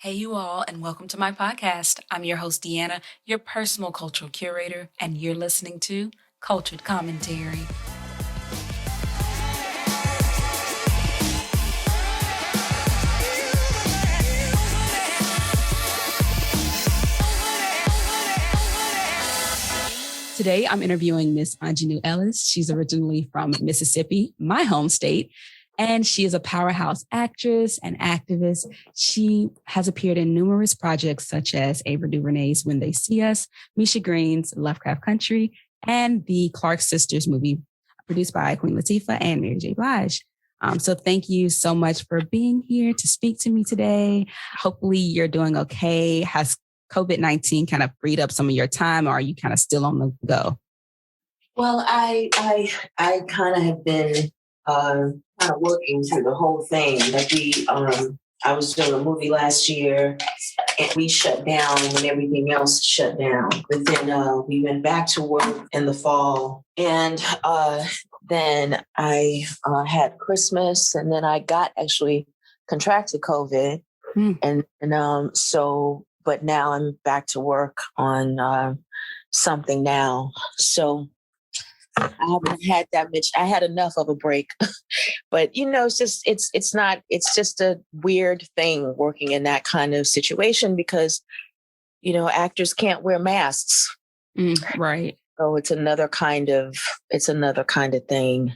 Hey, you all, and welcome to my podcast. I'm your host, Deanna, your personal cultural curator, and you're listening to Cultured Commentary. Today, I'm interviewing Miss Aunjanue Ellis. She's originally from Mississippi, my home state, and she is a powerhouse actress and activist. She has appeared in numerous projects such as Ava DuVernay's When They See Us, Misha Green's Lovecraft Country, and the Clark Sisters movie produced by Queen Latifah and Mary J. Blige. So thank you so much for being here to speak to me today. Hopefully you're doing okay. Has COVID-19 kind of freed up some of your time, or are you kind of still on the go? Well, I kind of have been kind of working through the whole thing. I was doing a movie last year, and we shut down when everything else shut down. But then we went back to work in the fall, and then I had Christmas, and then I got actually contracted COVID, and so. But now I'm back to work on something now. So I haven't had that much. I had enough of a break, but it's just a weird thing working in that kind of situation because, actors can't wear masks. Right. So it's another kind of thing.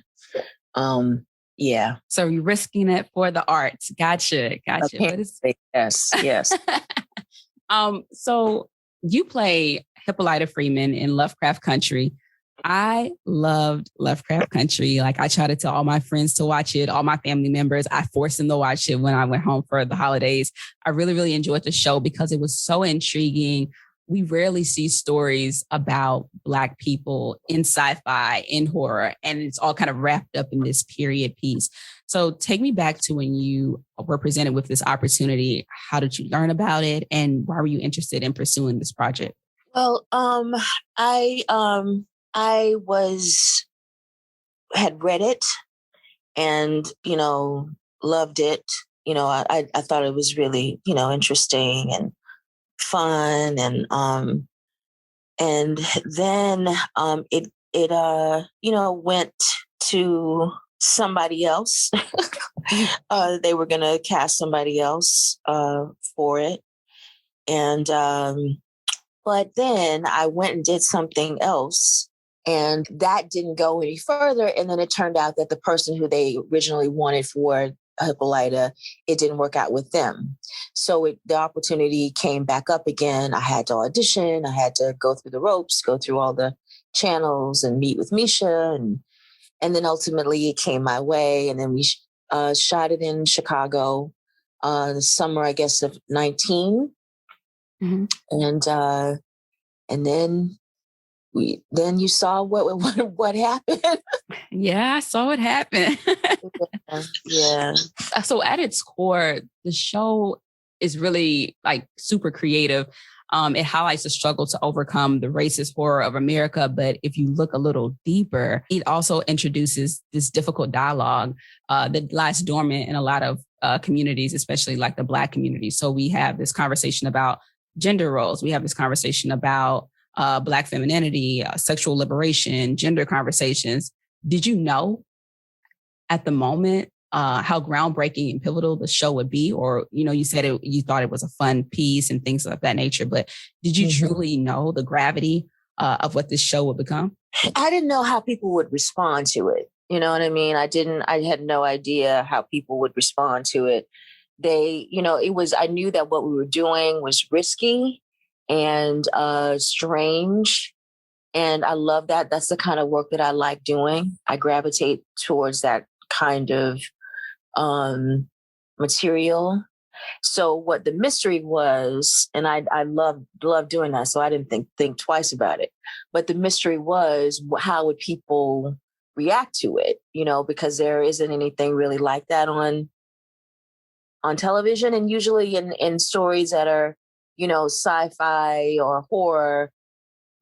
Yeah. So you're risking it for the arts. Gotcha. Yes. So you play Hippolyta Freeman in Lovecraft Country. I loved Lovecraft Country. Like, I tried to tell all my friends to watch it, all my family members. I forced them to watch it when I went home for the holidays. I really, really enjoyed the show because it was so intriguing. We rarely see stories about Black people in sci-fi, in horror, and it's all kind of wrapped up in this period piece. So take me back to when you were presented with this opportunity. How did you learn about it, and why were you interested in pursuing this project? Well, I had read it and, loved it. I thought it was really, interesting and fun. And then it went to somebody else. They were going to cast somebody else for it. And but then I went and did something else, and that didn't go any further. And then it turned out that the person who they originally wanted for Hippolyta, it didn't work out with them. So the opportunity came back up again. I had to audition. I had to go through the ropes, go through all the channels and meet with Misha. And then ultimately it came my way. And then we shot it in Chicago, the summer, I guess, of 19. Mm-hmm. And then you saw what happened. Yeah, I saw it happen. Yeah. So at its core, the show is really like super creative. It highlights the struggle to overcome the racist horror of America. But if you look a little deeper, it also introduces this difficult dialogue that lies dormant in a lot of communities, especially like the Black community. So we have this conversation about gender roles. We have this conversation about Black femininity, sexual liberation, gender conversations. Did you know at the moment how groundbreaking and pivotal the show would be? Or, you said you thought it was a fun piece and things of that nature, but did you truly know the gravity of what this show would become? I didn't know how people would respond to it. You know what I mean? I had no idea how people would respond to it. I knew that what we were doing was risky and strange. And I love that. That's the kind of work that I like doing. I gravitate towards that kind of material. So what the mystery was, and I love doing that, so I didn't think twice about it. But the mystery was, how would people react to it? Because there isn't anything really like that on television, and usually in stories that are, sci-fi or horror,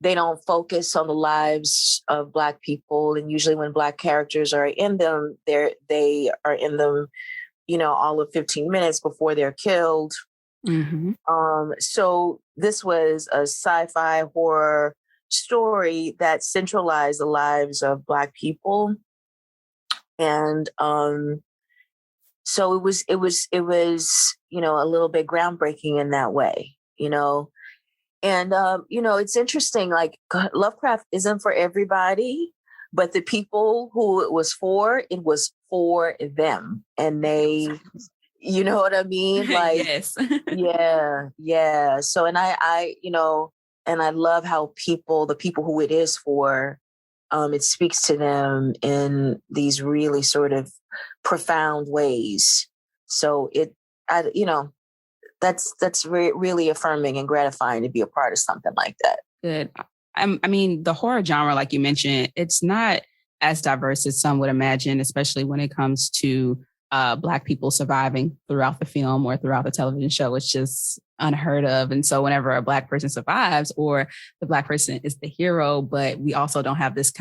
they don't focus on the lives of Black people. And usually when Black characters are in them, they are in them, all of 15 minutes before they're killed. Mm-hmm. So this was a sci-fi horror story that centralized the lives of Black people. And so it was, you know, a little bit groundbreaking in that way, you know. And you know, it's interesting, like Lovecraft isn't for everybody, but the people who it was for them. And they, you know what I mean? Like, Yes. yeah. So, and I, you know, and I love how the people who it is for, it speaks to them in these really sort of profound ways. So you know, that's really affirming and gratifying to be a part of something like that. Good. I mean, the horror genre, like you mentioned, it's not as diverse as some would imagine, especially when it comes to Black people surviving throughout the film or throughout the television show. It's just unheard of. And so whenever a Black person survives or the Black person is the hero, but we also don't have this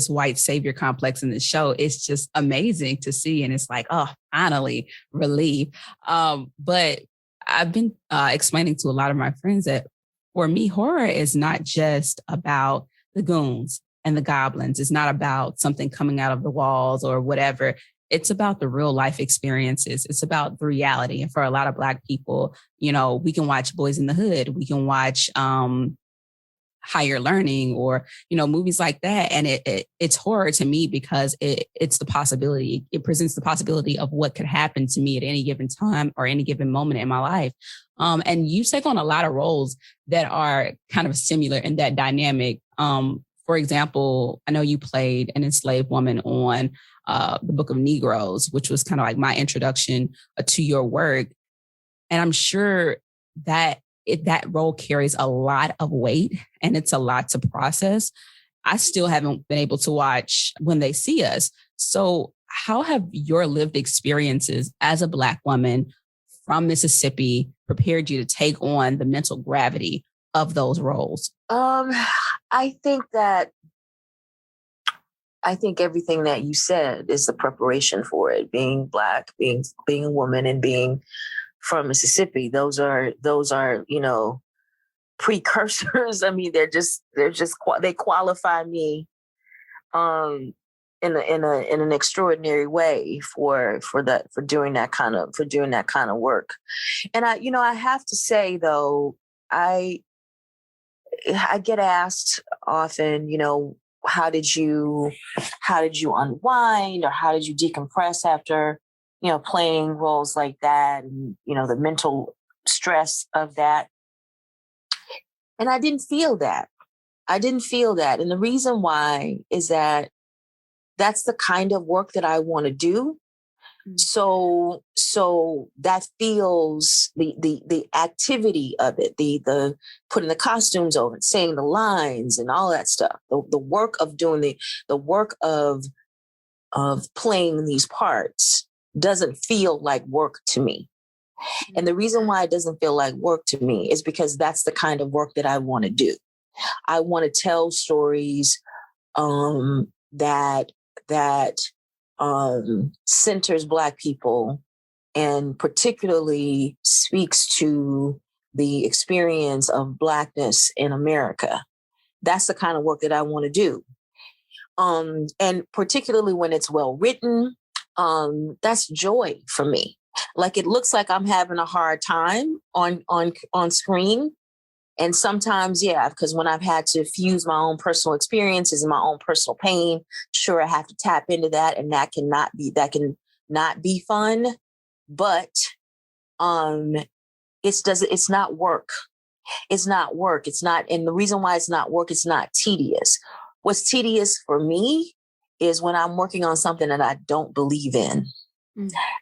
white savior complex in the show, it's just amazing to see. And it's like, oh, finally, relief. But I've been explaining to a lot of my friends that for me, horror is not just about the goons and the goblins. It's not about something coming out of the walls or whatever. It's about the real life experiences. It's about the reality. And for a lot of Black people, you know, we can watch Boys in the Hood. We can watch Higher Learning or, you know, movies like that. And it's horror to me because it's the possibility. It presents the possibility of what could happen to me at any given time or any given moment in my life. And you take on a lot of roles that are kind of similar in that dynamic. For example, I know you played an enslaved woman on the Book of Negroes, which was kind of like my introduction to your work. And I'm sure that that role carries a lot of weight and it's a lot to process. I still haven't been able to watch When They See Us. So how have your lived experiences as a Black woman from Mississippi prepared you to take on the mental gravity of those roles? I think everything that you said is the preparation for it. Being Black, being a woman, and being from Mississippi. Those are, you know, precursors. I mean, they qualify me in an extraordinary way for doing that kind of work. And I have to say though, I get asked often, you know, how did you unwind or how did you decompress after, you know, playing roles like that, and, you know, the mental stress of that. And I didn't feel that. And the reason why is that that's the kind of work that I want to do. So that feels the activity of it, the putting the costumes over it, saying the lines and all that stuff, the work of doing the work of playing these parts doesn't feel like work to me. And the reason why it doesn't feel like work to me is because that's the kind of work that I want to do. I want to tell stories that centers Black people and particularly speaks to the experience of Blackness in America. That's the kind of work that I want to do. And particularly when it's well written, that's joy for me. Like, it looks like I'm having a hard time on screen. And sometimes, yeah, because when I've had to fuse my own personal experiences and my own personal pain, sure, I have to tap into that, and that can not be fun. But it's not work. It's not work. It's not, and the reason why it's not work, it's not tedious. What's tedious for me is when I'm working on something that I don't believe in.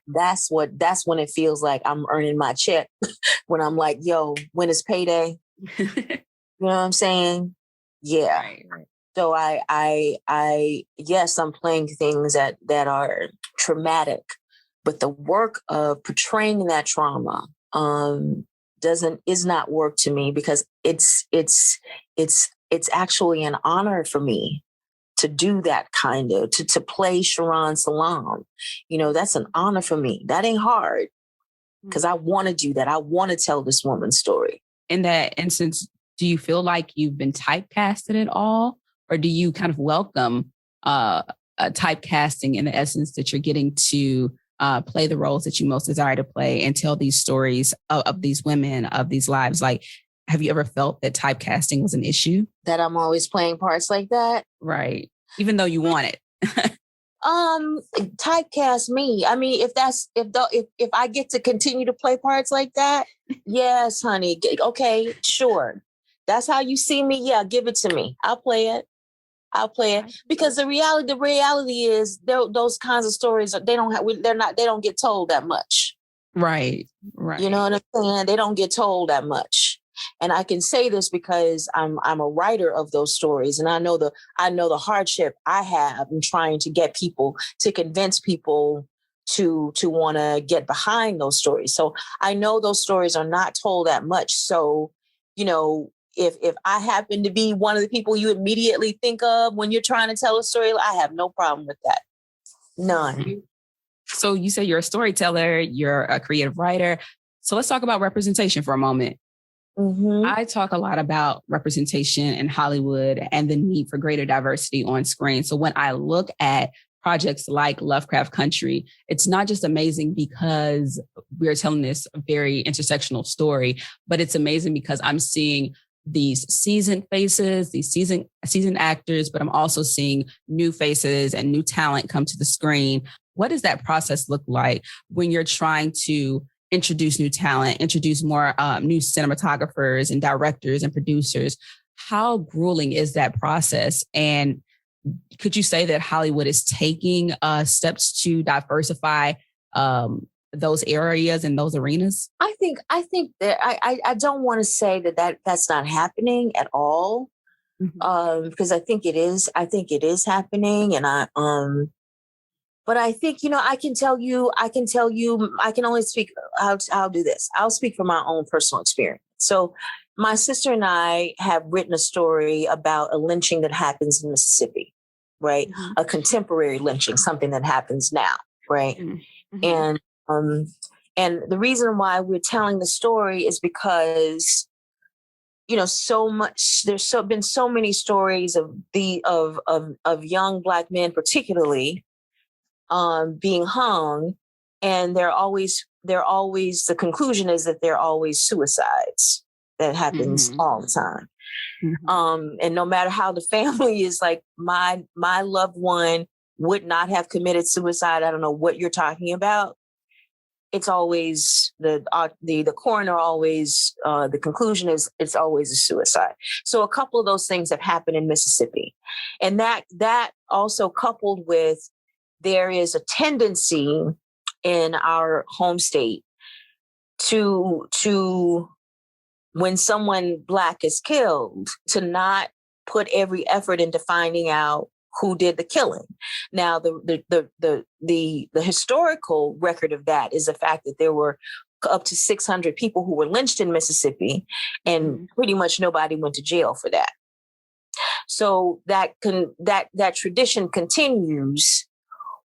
That's when it feels like I'm earning my check. When I'm like, yo, when is payday? You know what I'm saying? Yeah. Right. So yes, I'm playing things that are traumatic, but the work of portraying that trauma is not work to me, because it's actually an honor for me to do that kind of, to play Sharon Salam. You know, that's an honor for me. That ain't hard. because I want to do that. I want to tell this woman's story. In that instance, do you feel like you've been typecasted at all? Or do you kind of welcome typecasting in the essence that you're getting to play the roles that you most desire to play and tell these stories of these women, of these lives? Like, have you ever felt that typecasting was an issue? That I'm always playing parts like that? Right. Even though you want it. Typecast me. I mean, if I get to continue to play parts like that, yes, honey. Okay, sure. That's how you see me. Yeah, give it to me. I'll play it. Because the reality is those kinds of stories they don't get told that much. Right. You know what I'm saying? They don't get told that much. And I can say this because I'm a writer of those stories, and I know the hardship I have in trying to get people to convince people to want to get behind those stories. So I know those stories are not told that much. So, you know, if I happen to be one of the people you immediately think of when you're trying to tell a story, I have no problem with that. None. So you say you're a storyteller, you're a creative writer. So let's talk about representation for a moment. Mm-hmm. I talk a lot about representation in Hollywood and the need for greater diversity on screen. So when I look at projects like Lovecraft Country, it's not just amazing because we're telling this very intersectional story, but it's amazing because I'm seeing these seasoned faces, these seasoned actors, but I'm also seeing new faces and new talent come to the screen. What does that process look like when you're trying to introduce new talent, introduce more new cinematographers and directors and producers? How grueling is that process? And could you say that Hollywood is taking steps to diversify those areas and those arenas? I think that I don't want to say that's not happening at all, because I think it is. I think it is happening, and but I think, you know, I can tell you, I can only speak. I'll do this. I'll speak from my own personal experience. So my sister and I have written a story about a lynching that happens in Mississippi, right? Mm-hmm. A contemporary lynching, something that happens now, right? Mm-hmm. And the reason why we're telling the story is because, you know, there's been so many stories of young Black men, particularly, being hung, and they're always the conclusion is that they're always suicides. That happens all the time. Mm-hmm. And no matter how the family is like, my loved one would not have committed suicide. I don't know what you're talking about. It's always the coroner always, the conclusion is it's always a suicide. So a couple of those things have happened in Mississippi, and that also coupled with, there is a tendency in our home state to when someone Black is killed, to not put every effort into finding out who did the killing. Now, the historical record of that is the fact that there were up to 600 people who were lynched in Mississippi, and pretty much nobody went to jail for that. So that tradition continues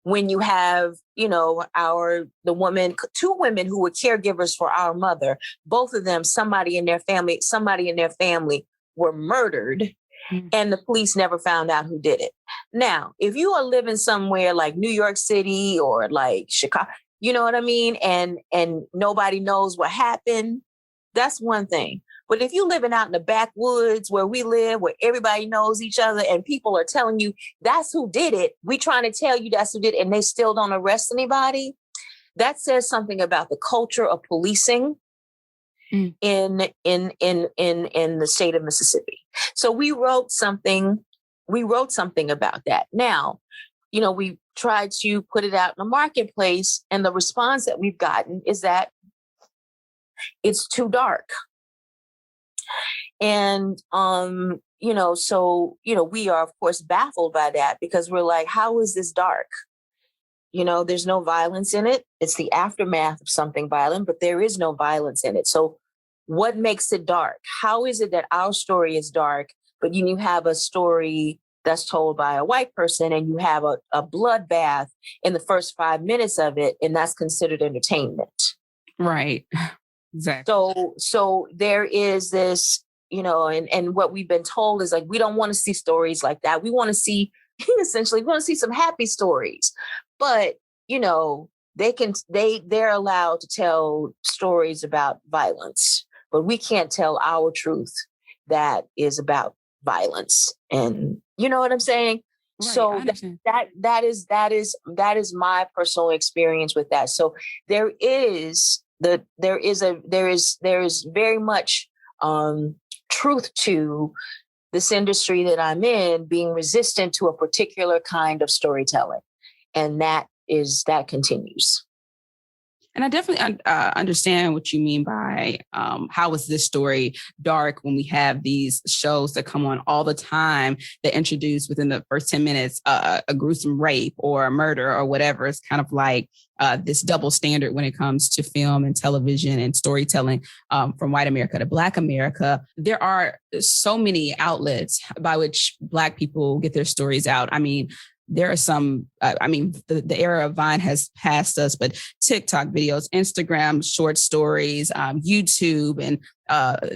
when you have, you know, two women who were caregivers for our mother, both of them, somebody in their family were murdered, and the police never found out who did it. Now, if you are living somewhere like New York City or like Chicago, you know what I mean? And nobody knows what happened, that's one thing. But if you're living out in the backwoods where we live, where everybody knows each other and people are telling you that's who did it, we trying to tell you that's who did it, and they still don't arrest anybody, that says something about the culture of policing in the state of Mississippi. So we wrote something about that. Now, you know, we tried to put it out in the marketplace, and the response that we've gotten is that it's too dark. And, you know, so, you know, we are, of course, baffled by that, because we're like, how is this dark? You know, there's no violence in it. It's the aftermath of something violent, but there is no violence in it. So what makes it dark? How is it that our story is dark, but you have a story that's told by a white person, and you have a bloodbath in the first 5 minutes of it, and that's considered entertainment? Right. Exactly. So there is this, and what we've been told is like, we don't want to see stories like that. We want to see, essentially, we want to see some happy stories. But, they're allowed to tell stories about violence, but we can't tell our truth that is about violence. And you know what I'm saying? Right, So that is my personal experience with that. So there is very much truth to this industry that I'm in being resistant to a particular kind of storytelling, and that continues. And I definitely understand what you mean by how is this story dark when we have these shows that come on all the time that introduce within the first 10 minutes a gruesome rape or a murder or whatever. It's kind of like this double standard when it comes to film and television and storytelling from white America to Black America. There are so many outlets by which Black people get their stories out. I mean, there are some, the era of Vine has passed us, but TikTok videos, Instagram, short stories, YouTube, and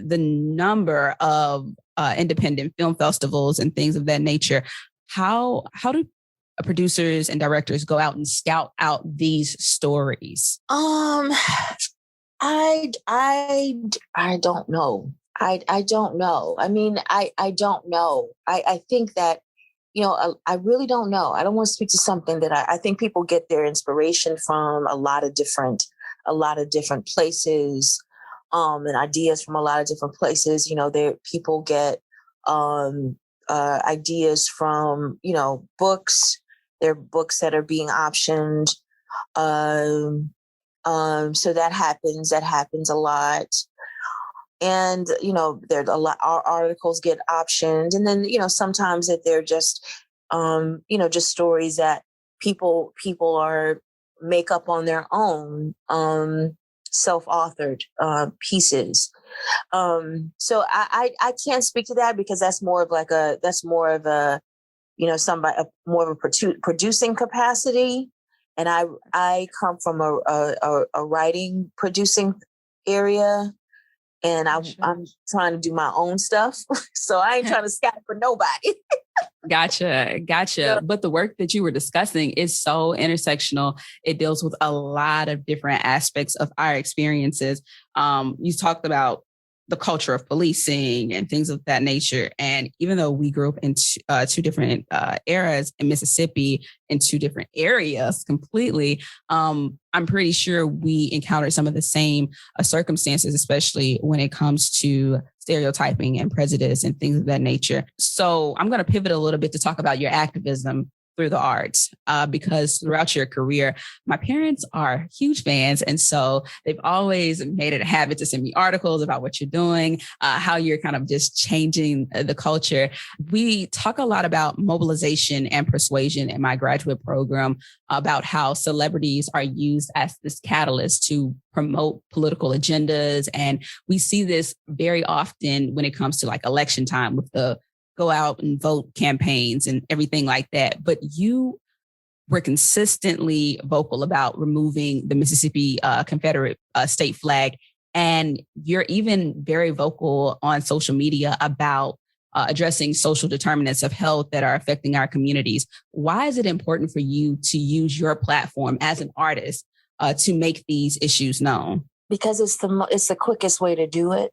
the number of independent film festivals and things of that nature. How do producers and directors go out and scout out these stories? I don't know. I don't know. I mean, I don't know. I think that, I really don't know. I don't want to speak to something that I think people get their inspiration from a lot of different places, and ideas from a lot of different places. People get ideas from, books. There are books that are being optioned. So that happens a lot. And, there's a lot, our articles get optioned. And then, sometimes that they're just, just stories that people are make up on their own, self-authored pieces. So I can't speak to that because that's more of a producing capacity. And I come from a writing producing area. And I'm trying to do my own stuff. So I ain't trying to scout for nobody. Gotcha. Yeah. But the work that you were discussing is so intersectional. It deals with a lot of different aspects of our experiences. You talked about the culture of policing and things of that nature. And even though we grew up in two different eras in Mississippi, in two different areas completely, I'm pretty sure we encountered some of the same circumstances, especially when it comes to stereotyping and prejudice and things of that nature. So I'm going to pivot a little bit to talk about your activism through the arts, because throughout your career, my parents are huge fans. And so they've always made it a habit to send me articles about what you're doing, how you're kind of just changing the culture. We talk a lot about mobilization and persuasion in my graduate program, about how celebrities are used as this catalyst to promote political agendas. And we see this very often when it comes to like election time with the go out and vote campaigns and everything like that. But you were consistently vocal about removing the Mississippi Confederate state flag. And you're even very vocal on social media about addressing social determinants of health that are affecting our communities. Why is it important for you to use your platform as an artist to make these issues known? Because it's the quickest way to do it.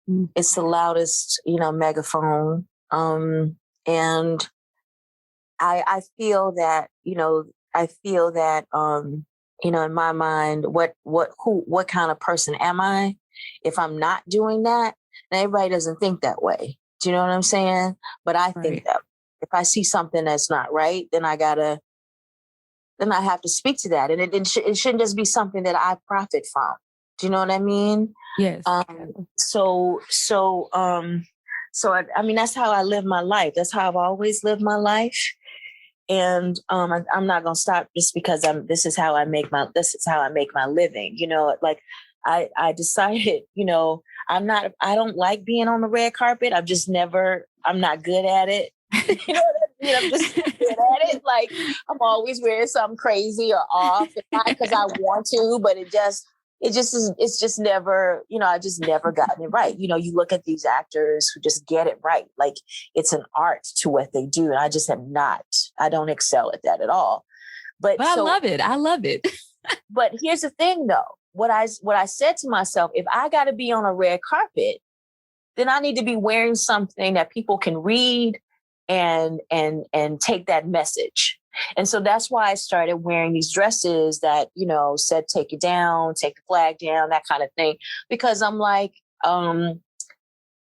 Mm. It's the loudest, megaphone. And I feel that, in my mind, what kind of person am I if I'm not doing that? And everybody doesn't think that way. Do you know what I'm saying? But I think that if I see something that's not right, then I have to speak to that. And it shouldn't just be something that I profit from. Do you know what I mean? Yes. So I mean, that's how I live my life. That's how I've always lived my life. And I'm not going to stop just because this is how I make my living. Like I decided, I don't like being on the red carpet. I'm not good at it. You know what I mean? I'm just good at it. Like I'm always wearing something crazy or off. It's not because I want to, but it it's just never, I just never gotten it right. You look at these actors who just get it right. Like it's an art to what they do. And I just I don't excel at that at all. But I love it. I love it. But here's the thing though. What I said to myself, if I got to be on a red carpet, then I need to be wearing something that people can read and take that message. And so that's why I started wearing these dresses that, said, take it down, take the flag down, that kind of thing. Because I'm like,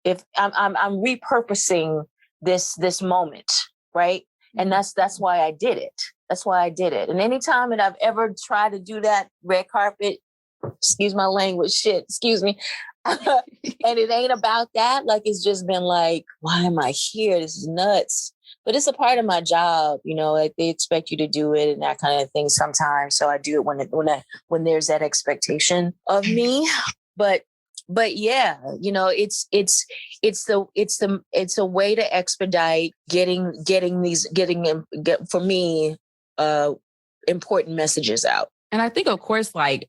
if I'm repurposing this moment, right? And that's why I did it. That's why I did it. And anytime that I've ever tried to do that red carpet, excuse my language, excuse me. And it ain't about that. Like, it's just been like, why am I here? This is nuts. But it's a part of my job, like they expect you to do it and that kind of thing sometimes. So I do it when there's that expectation of me. But yeah, it's a way to expedite getting for me important messages out. And I think, of course, like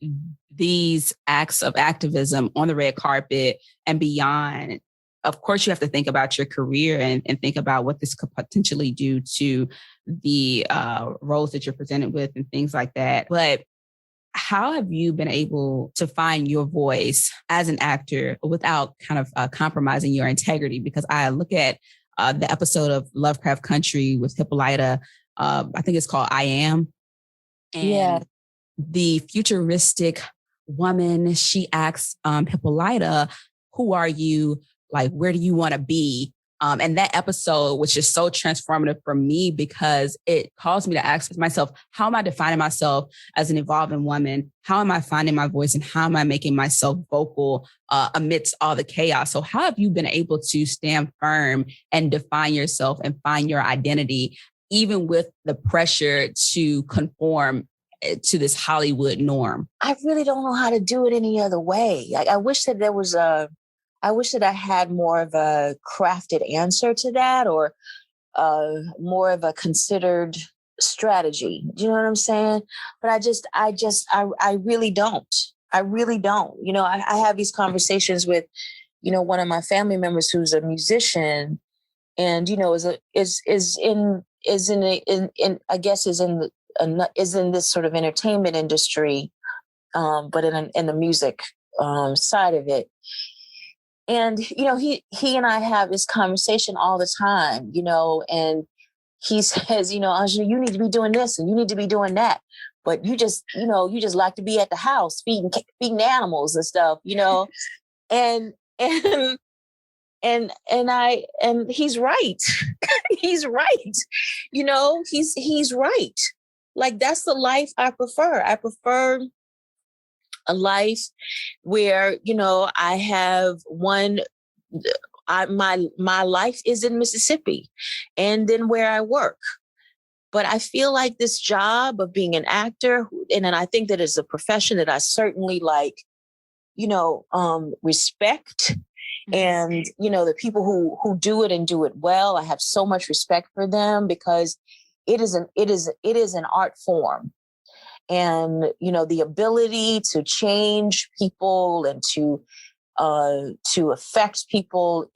these acts of activism on the red carpet and beyond, of course, you have to think about your career and think about what this could potentially do to the roles that you're presented with and things like that. But how have you been able to find your voice as an actor without kind of compromising your integrity? Because I look at the episode of Lovecraft Country with Hippolyta, I think it's called I Am. And the futuristic woman, she asks Hippolyta, who are you? Like, where do you want to be? And that episode was just so transformative for me because it caused me to ask myself, how am I defining myself as an evolving woman? How am I finding my voice and how am I making myself vocal amidst all the chaos? So how have you been able to stand firm and define yourself and find your identity, even with the pressure to conform to this Hollywood norm? I really don't know how to do it any other way. I wish that I wish that I had more of a crafted answer to that, or more of a considered strategy. Do you know what I'm saying? But I really don't. I really don't. I have these conversations with, one of my family members who's a musician, and is in this sort of entertainment industry, but in the music side of it. And, he and I have this conversation all the time, and he says, Aunjanue, you need to be doing this and you need to be doing that. But you just like to be at the house feeding animals and stuff, and he's right. He's right. He's right. Like, that's the life I prefer. I prefer a life where, I have my life is in Mississippi and then where I work. But I feel like this job of being an actor, and then I think that it's a profession that I certainly respect. And, the people who do it and do it well, I have so much respect for them because it is an art form. And, the ability to change people and to affect people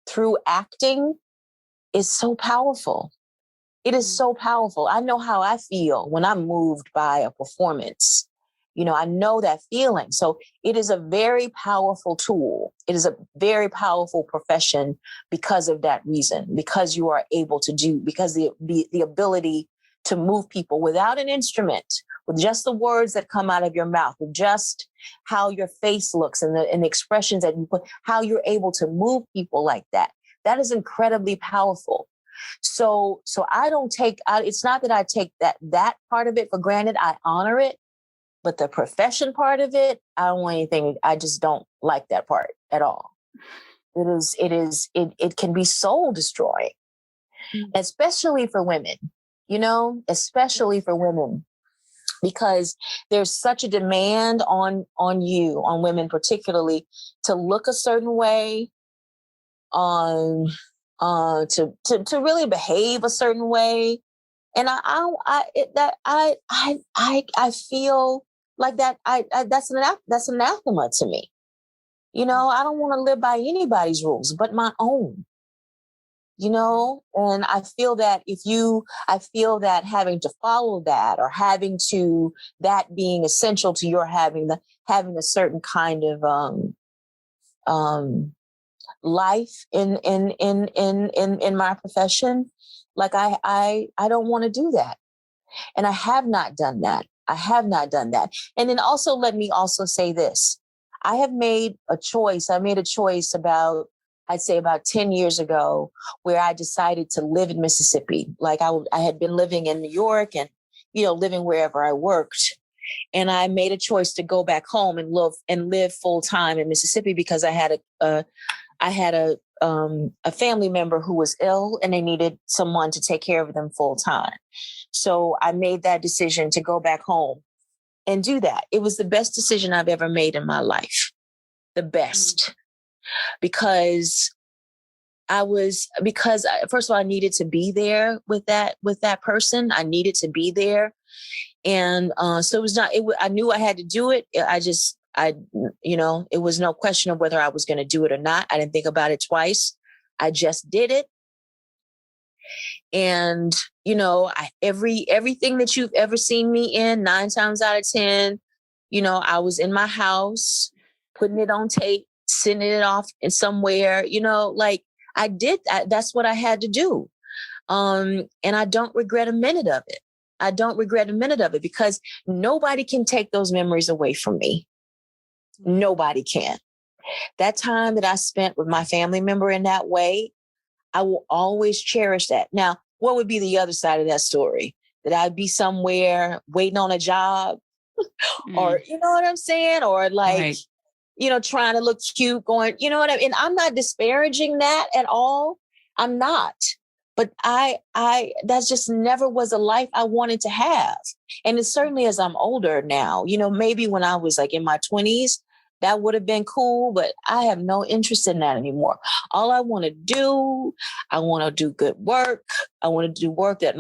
through acting is so powerful. It is so powerful. I know how I feel when I'm moved by a performance. I know that feeling. So it is a very powerful tool. It is a very powerful profession because of that reason, because you are able to because the ability to move people without an instrument, with just the words that come out of your mouth, with just how your face looks and the expressions that you put, how you're able to move people like that. That is incredibly powerful. So I don't it's not that I take that part of it for granted. I honor it, but the profession part of it, I don't want anything. I just don't like that part at all. It can be soul destroying, especially for women. Especially for women, because there's such a demand on women particularly, to look a certain way, to really behave a certain way. And I feel like that, that's anathema to me. You know, I don't want to live by anybody's rules but my own. You know, and I feel that having to follow that, or having to, that being essential to your having a certain kind of life in my profession, like I don't want to do that. And I have not done that. And then also, let me also say this. I made a choice about 10 years ago, where I decided to live in Mississippi. Like I had been living in New York and, you know, living wherever I worked. And I made a choice to go back home and live full time in Mississippi, because I had a family member who was ill and they needed someone to take care of them full time. So I made that decision to go back home and do that. It was the best decision I've ever made in my life. The best. Because first of all, I needed to be there with that person. I needed to be there. And so I knew I had to do it. It was no question of whether I was going to do it or not. I didn't think about it twice. I just did it. And, you know, everything that you've ever seen me in, 9 times out of 10, you know, I was in my house, putting it on tape, sending it off in somewhere, you know, like I did that. That's what I had to do. And I don't regret a minute of it. Because nobody can take those memories away from me. Nobody can. That time that I spent with my family member in that way, I will always cherish that. Now, what would be the other side of that story? That I'd be somewhere waiting on a job or, you know what I'm saying? Or like, right, you know, trying to look cute, going, you know what I mean? I'm not disparaging that at all. I'm not. But that just never was a life I wanted to have. And it's certainly, as I'm older now, you know, maybe when I was like in my 20s, that would have been cool, but I have no interest in that anymore. All I want to do, I want to do good work. I want to do work that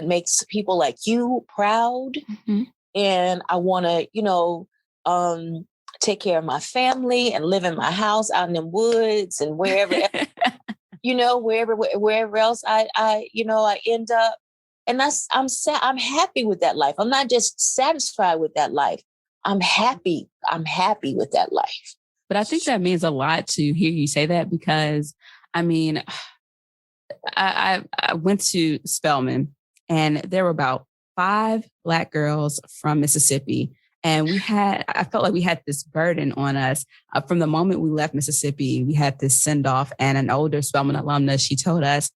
makes people like you proud. Mm-hmm. And I want to, you know, take care of my family and live in my house out in the woods and wherever, you know, wherever else I end up. And I'm happy with that life. I'm not just satisfied with that life. I'm happy with that life. But I think that means a lot to hear you say that, because I mean, I went to Spelman and there were about 5 Black girls from Mississippi. And I felt like we had this burden on us from the moment we left Mississippi. We had this send off, and an older Spelman alumna, she told us,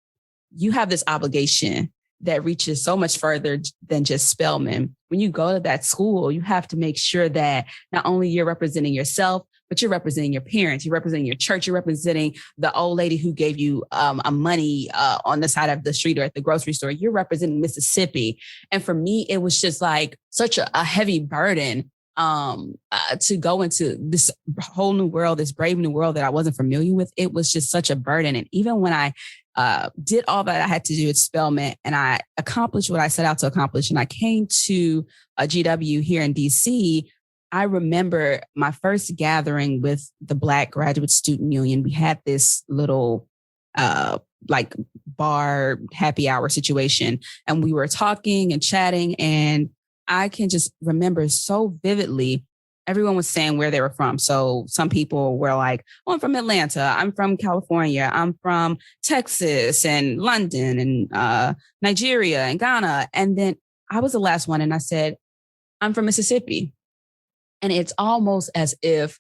you have this obligation that reaches so much further than just Spelman. When you go to that school, you have to make sure that not only you're representing yourself, but you're representing your parents, you're representing your church, you're representing the old lady who gave you money on the side of the street or at the grocery store. You're representing Mississippi. And for me, it was just like such a heavy burden to go into this whole new world, this brave new world that I wasn't familiar with. It was just such a burden. And even when I did all that I had to do at Spelman and I accomplished what I set out to accomplish, and I came to a GW here in DC, I remember my first gathering with the Black Graduate Student Union. We had this little like bar happy hour situation, and we were talking and chatting, and I can just remember so vividly everyone was saying where they were from. So some people were like, oh, I'm from Atlanta, I'm from California, I'm from Texas and London and Nigeria and Ghana. And then I was the last one, and I said, I'm from Mississippi. And it's almost as if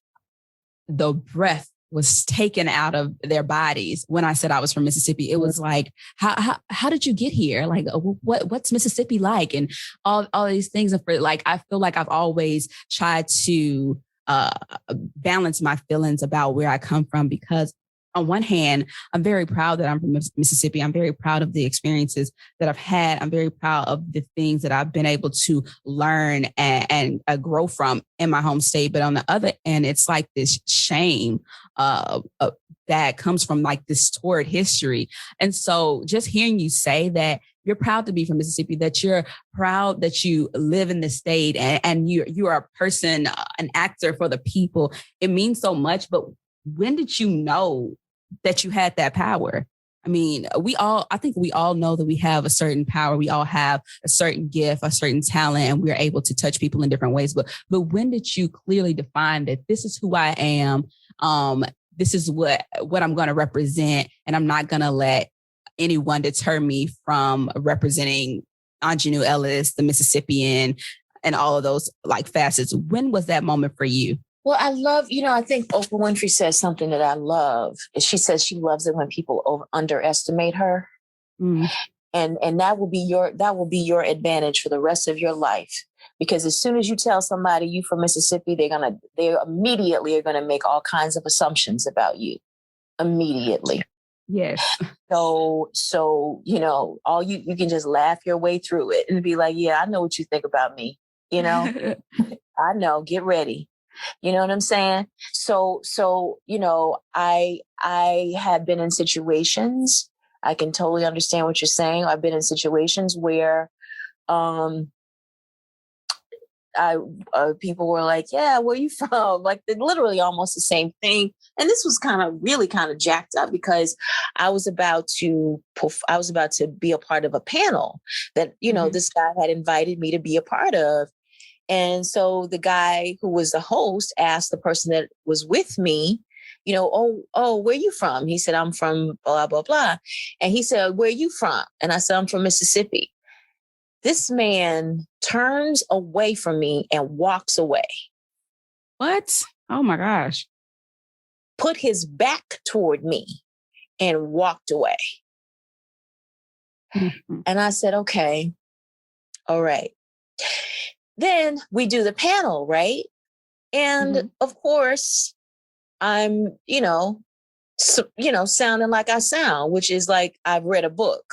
the breath was taken out of their bodies when I said I was from Mississippi. It was like, how did you get here? Like, what's Mississippi like? And all these things. And for like, I feel like I've always tried to balance my feelings about where I come from, because on one hand, I'm very proud that I'm from Mississippi. I'm very proud of the experiences that I've had. I'm very proud of the things that I've been able to learn and grow from in my home state. But on the other end, it's like this shame that comes from like this storied history. And so just hearing you say that you're proud to be from Mississippi, that you're proud that you live in the state and you are a person, an actor for the people. It means so much. But when did you know that you had that power? I mean, I think we all know that we have a certain power. We all have a certain gift, a certain talent, and we're able to touch people in different ways. But when did you clearly define that this is who I am? This is what I'm going to represent, and I'm not going to let anyone deter me from representing Aunjanue Ellis, the Mississippian, and all of those like facets. When was that moment for you? Well, I love, I think Oprah Winfrey says something that I love. She says she loves it when people underestimate her. Mm. And that will be your advantage for the rest of your life. Because as soon as you tell somebody you from Mississippi, they immediately are going to make all kinds of assumptions about you. Immediately. Yes. So, all you can just laugh your way through it and be like, yeah, I know what you think about me. I know, get ready. You know what I'm saying? So, I have been in situations, I can totally understand what you're saying. I've been in situations where, people were like, yeah, where you from? Like literally almost the same thing. And this was really jacked up because I was about to be a part of a panel that, this guy had invited me to be a part of. And so the guy who was the host asked the person that was with me, oh, where you from? He said, I'm from blah, blah, blah. And he said, where you from? And I said, I'm from Mississippi. This man turns away from me and walks away. What? Oh my gosh. Put his back toward me and walked away. Mm-hmm. And I said, okay, all right. Then we do the panel, right? And of course, I'm, sounding like I sound, which is like I've read a book.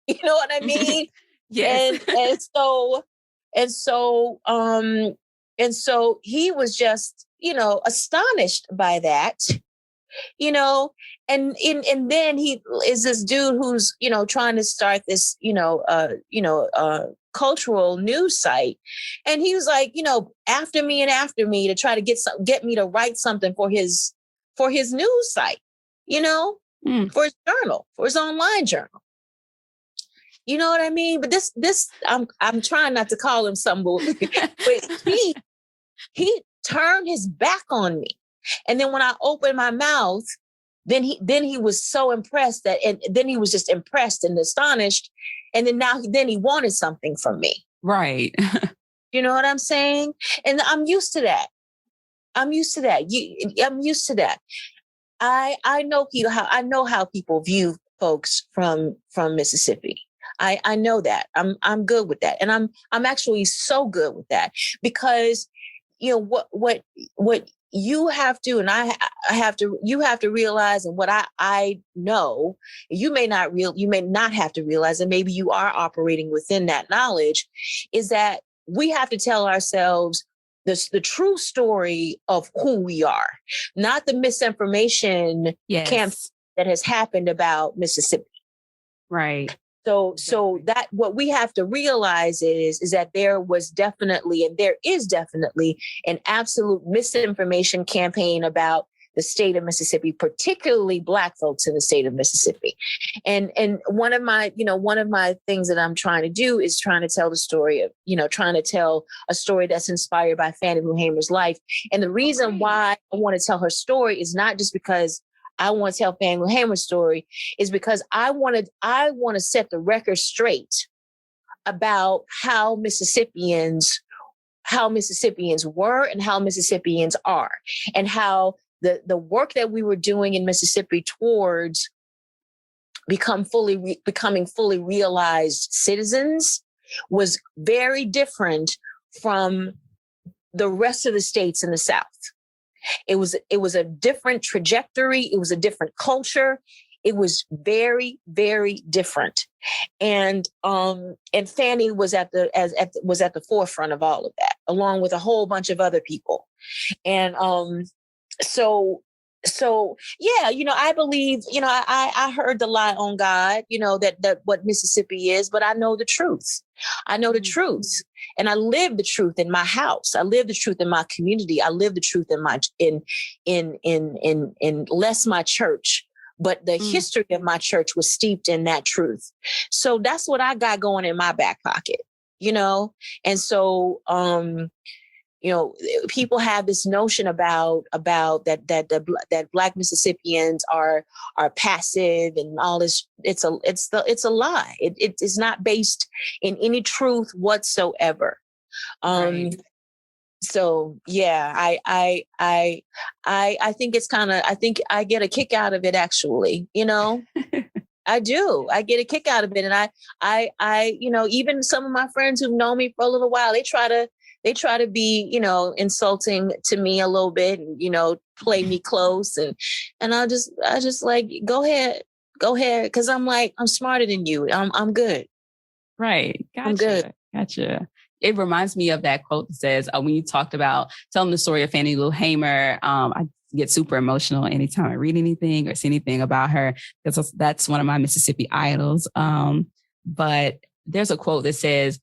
You know what I mean? Yes. And so he was just, astonished by that, and then he is this dude who's, trying to start this, cultural news site. And he was like, after me to try to get me to write something for his news site, for his journal, for his online journal. You know what I mean? But this, I'm trying not to call him somebody, but he turned his back on me. And then when I opened my mouth, then he was so impressed and then he was just impressed and astonished. And then he wanted something from me. Right. You know what I'm saying? And I'm used to that. I'm used to that. I know how people view folks from Mississippi. I know that. I'm good with that. And I'm actually so good with that because what you have to, and I have to, you have to realize, and what I know, you may not have to realize, and maybe you are operating within that knowledge, is that we have to tell ourselves the true story of who we are, not the misinformation camp that has happened about Mississippi. Right. So that what we have to realize is that there was definitely, and there is definitely, an absolute misinformation campaign about the state of Mississippi, particularly Black folks in the state of Mississippi. And one of my things that I'm trying to do is trying to tell the story of, trying to tell a story that's inspired by Fannie Lou Hamer's life. And the reason why I want to tell her story is not just because I want to tell Fannie Lou Hamer's story, is because I want to set the record straight about how Mississippians were and how Mississippians are, and how the work that we were doing in Mississippi towards becoming fully realized citizens was very different from the rest of the states in the South. It was a different trajectory. It was a different culture. It was very, very different. And Fannie was at the forefront of all of that, along with a whole bunch of other people. And so So yeah, I believe, I heard the lie on God, that what Mississippi is, but I know the truth. I know the truth, and I live the truth in my house. I live the truth in my community. I live the truth in less my church, but the history of my church was steeped in that truth. So that's what I got going in my back pocket, and so people have this notion about that Black Mississippians are passive and all this. It's a lie. It is not based in any truth whatsoever. Right. So yeah, I think it's I think I get a kick out of it, actually. I do. I get a kick out of it, and I even some of my friends who've known me for a little while, they try to be, insulting to me a little bit and, play me close. And I just like, go ahead. Cause I'm like, I'm smarter than you. I'm good. Right. Gotcha. I'm good. Gotcha. It reminds me of that quote that says, when you talked about telling the story of Fannie Lou Hamer, I get super emotional anytime I read anything or see anything about her, because that's one of my Mississippi idols. But there's a quote that says,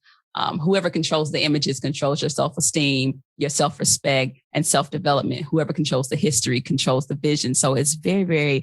whoever controls the images controls your self-esteem, your self-respect, and self-development. Whoever controls the history controls the vision. So it's very, very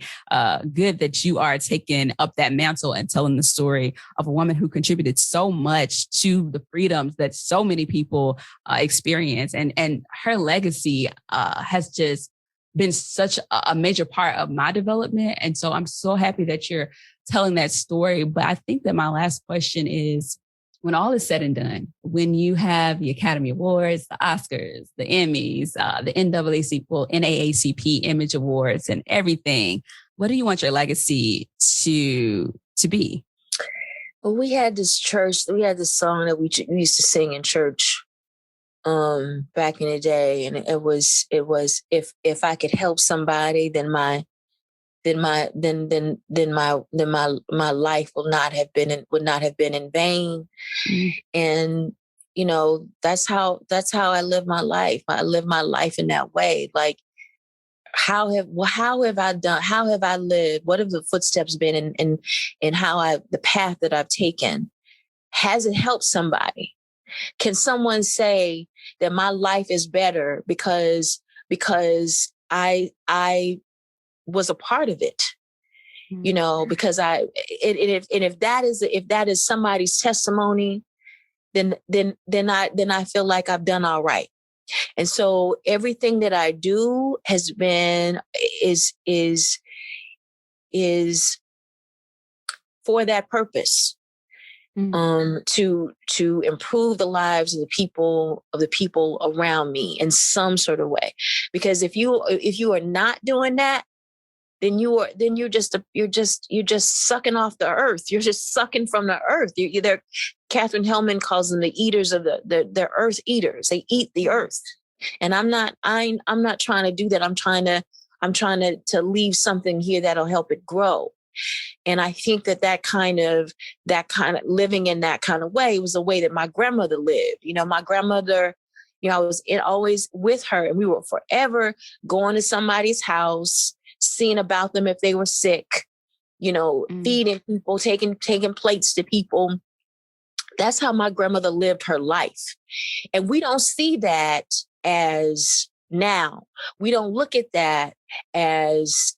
good that you are taking up that mantle and telling the story of a woman who contributed so much to the freedoms that so many people experience. And her legacy has just been such a major part of my development. And so I'm so happy that you're telling that story. But I think that my last question is, when all is said and done, when you have the Academy Awards, the Oscars, the Emmys, the NAACP Image Awards, and everything, what do you want your legacy to be? Well, we had this song that we used to sing in church back in the day, and it was if I could help somebody, then my life would not have been in vain. And that's how I live my life. I live my life in that way. Like, how have I lived? What have the footsteps been in how the path that I've taken? Has it helped somebody? Can someone say that my life is better because I was a part of it? Because if that is somebody's testimony, then I feel like I've done all right. And so everything that I do has been is for that purpose. To improve the lives of the people around me in some sort of way. Because if you are not doing that, then you're just sucking off the earth. You're just sucking from the earth. Catherine Hellman calls them the eaters of the earth eaters. They eat the earth. And I'm not trying to do that. I'm trying to leave something here that'll help it grow. And I think that kind of living in that kind of way was the way that my grandmother lived. My grandmother, I was always with her, and we were forever going to somebody's house, seeing about them if they were sick, feeding people, taking plates to people. That's how my grandmother lived her life. And we don't see that as now. We don't look at that as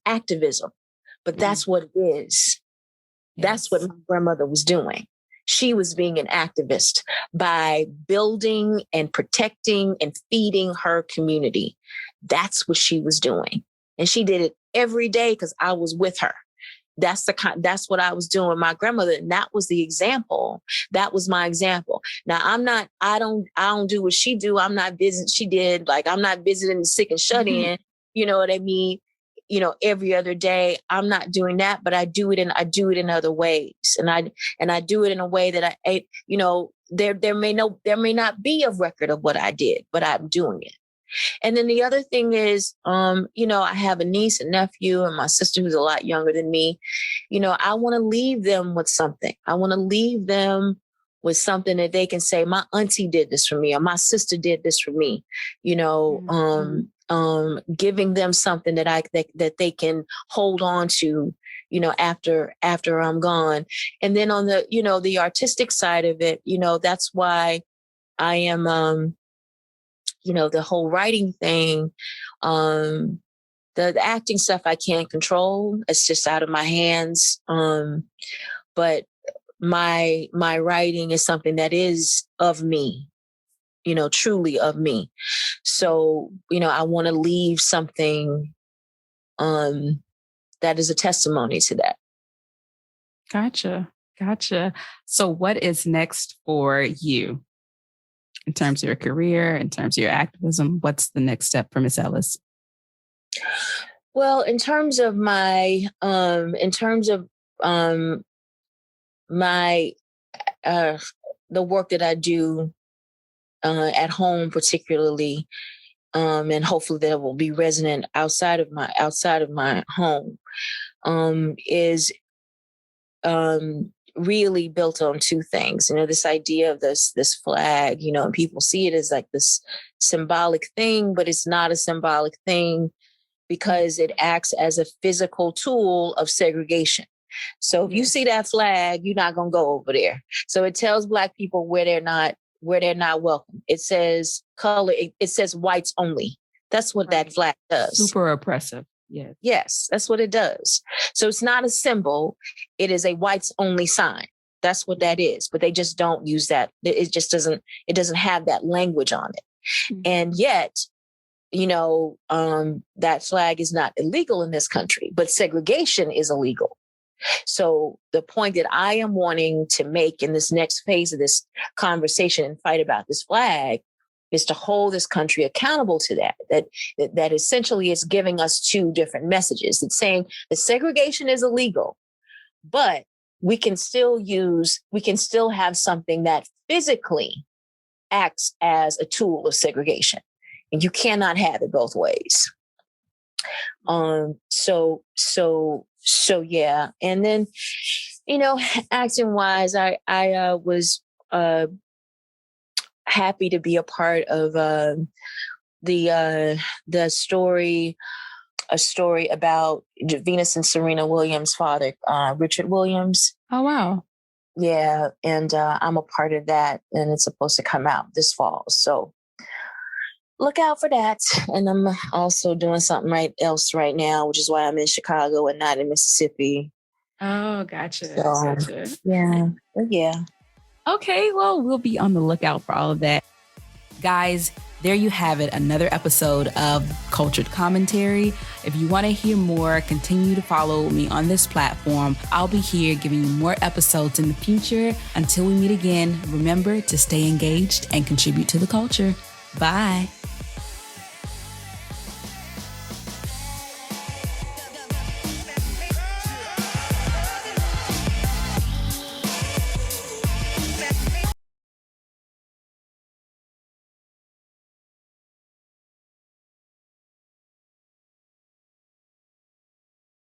activism, but that's what it is. Yes. That's what my grandmother was doing. She was being an activist by building and protecting and feeding her community. That's what she was doing. And she did it every day because I was with her. That's what I was doing with my grandmother. And that was the example. That was my example. Now I don't do what she do. I'm not visiting. She did. Like, I'm not visiting the sick and shut in. You know what I mean? Every other day. I'm not doing that, but I do it in other ways. And I do it in a way that there may not be a record of what I did, but I'm doing it. And then the other thing is, I have a niece and nephew and my sister who's a lot younger than me. I want to leave them with something. I want to leave them with something that they can say, my auntie did this for me, or my sister did this for me, giving them something that they can hold on to, after I'm gone. And then on the, the artistic side of it, that's why I am, the whole writing thing, the acting stuff I can't control. It's just out of my hands. But my writing is something that is of me, truly of me. So, I want to leave something that is a testimony to that. Gotcha. So what is next for you in terms of your career, in terms of your activism? What's the next step for Miss Ellis? Well, in terms of my the work that I do at home, particularly, and hopefully that will be resonant outside of my home, is really built on two things. This idea of this flag, and people see it as like this symbolic thing, but it's not a symbolic thing because it acts as a physical tool of segregation. So if you see that flag, you're not going to go over there. So it tells Black people where they're not welcome. It says color. It says whites only. That's what that flag does. Super oppressive. Yes. Yes, that's what it does. So it's not a symbol. It is a whites only sign. That's what that is. But they just don't use that. It just doesn't have that language on it. Mm-hmm. And yet, that flag is not illegal in this country, but segregation is illegal. So the point that I am wanting to make in this next phase of this conversation and fight about this flag is to hold this country accountable to that essentially is giving us two different messages. It's saying the segregation is illegal, but we can still have something that physically acts as a tool of segregation. And you cannot have it both ways. So yeah. And then, acting wise, I was happy to be a part of the story, a story about Venus and Serena Williams' father, Richard Williams. Oh, wow. Yeah. And I'm a part of that, and it's supposed to come out this fall. So look out for that. And I'm also doing something else right now, which is why I'm in Chicago and not in Mississippi. Oh, gotcha. So, Gotcha. Yeah. Okay, well, we'll be on the lookout for all of that. Guys, there you have it, another episode of Cultured Commentary. If you want to hear more, continue to follow me on this platform. I'll be here giving you more episodes in the future. Until we meet again, remember to stay engaged and contribute to the culture. Bye.